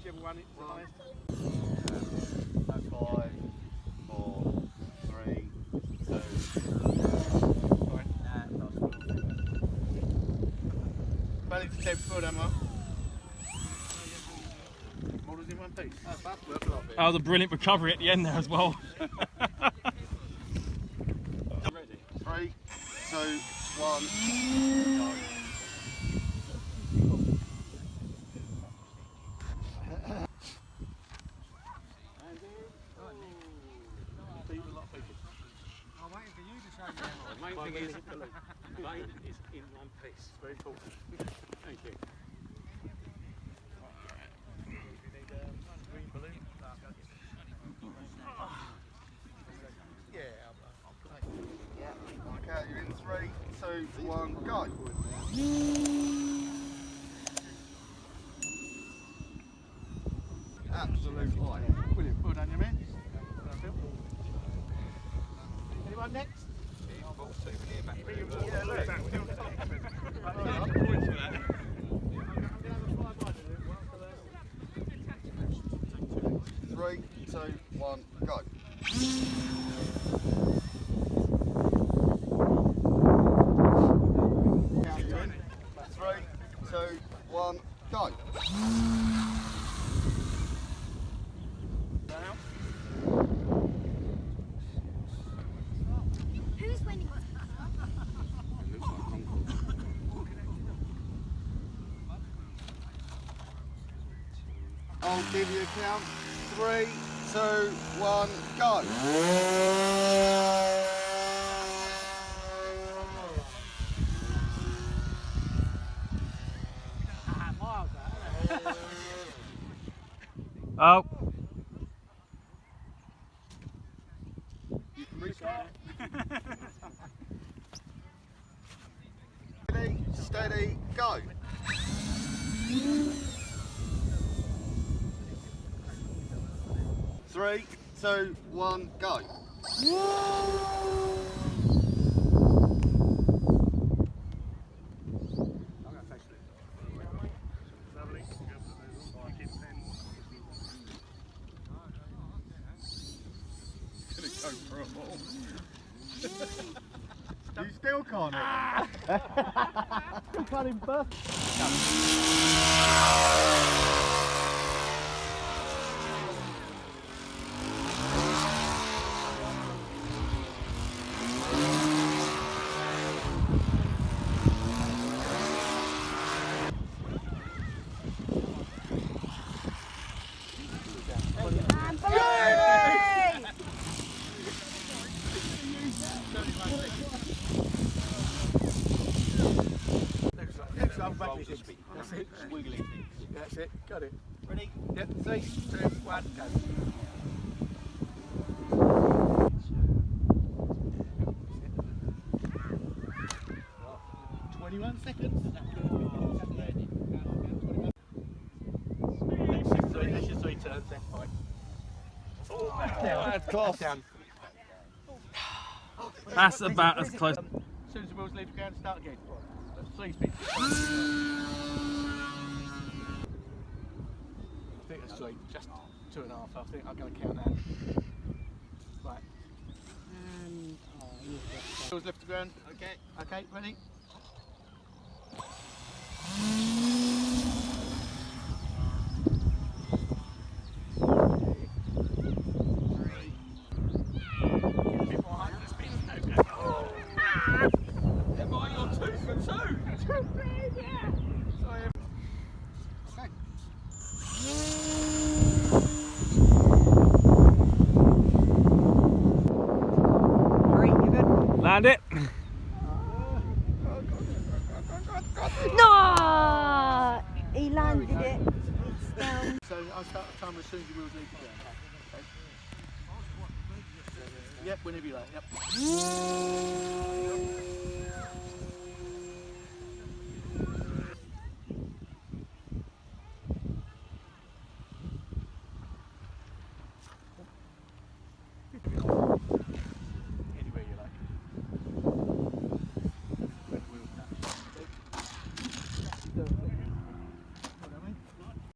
whichever one it's honest. 5, 4, 3, 2. Valid for 10 foot, am I? Models in one piece. Oh, the brilliant recovery at the end there as well. Ready? 3, 2, 1. I'm waiting for you to show me. The main thing is the vein is in one piece. Very important. Thank you. Green balloon. Okay, you're in 3, 2, 1, go. Absolute fine. Brilliant. Well done, you man. Anyone next? Yeah, look. 3, 2, 1, go. 3, 2, 1, go. Who's winning? I'll give you a count. 3, 2, 1, go. Oh. You can restart. Ready, steady, go. 3, 2, 1, go. Go for a ball. You still can't. You can't even burst. That's it. Wiggly things. That's it. Got it. Ready? Yep. 3, 2, 1, go. Seconds. That's just 3 turns then. Fine. Oh, back down. That's close. Down. That's about as close. As soon as the wheels leave the ground, start again. 3 speed. I think that's 3. Just 2.5. I think I'm going to count that. Right. Wheels left the ground. Okay. Okay, ready? Land it. No! He landed it. It's down. So I'll start the timer as soon as the wheels leave the ground. Okay. Yep, whenever you like. Yep.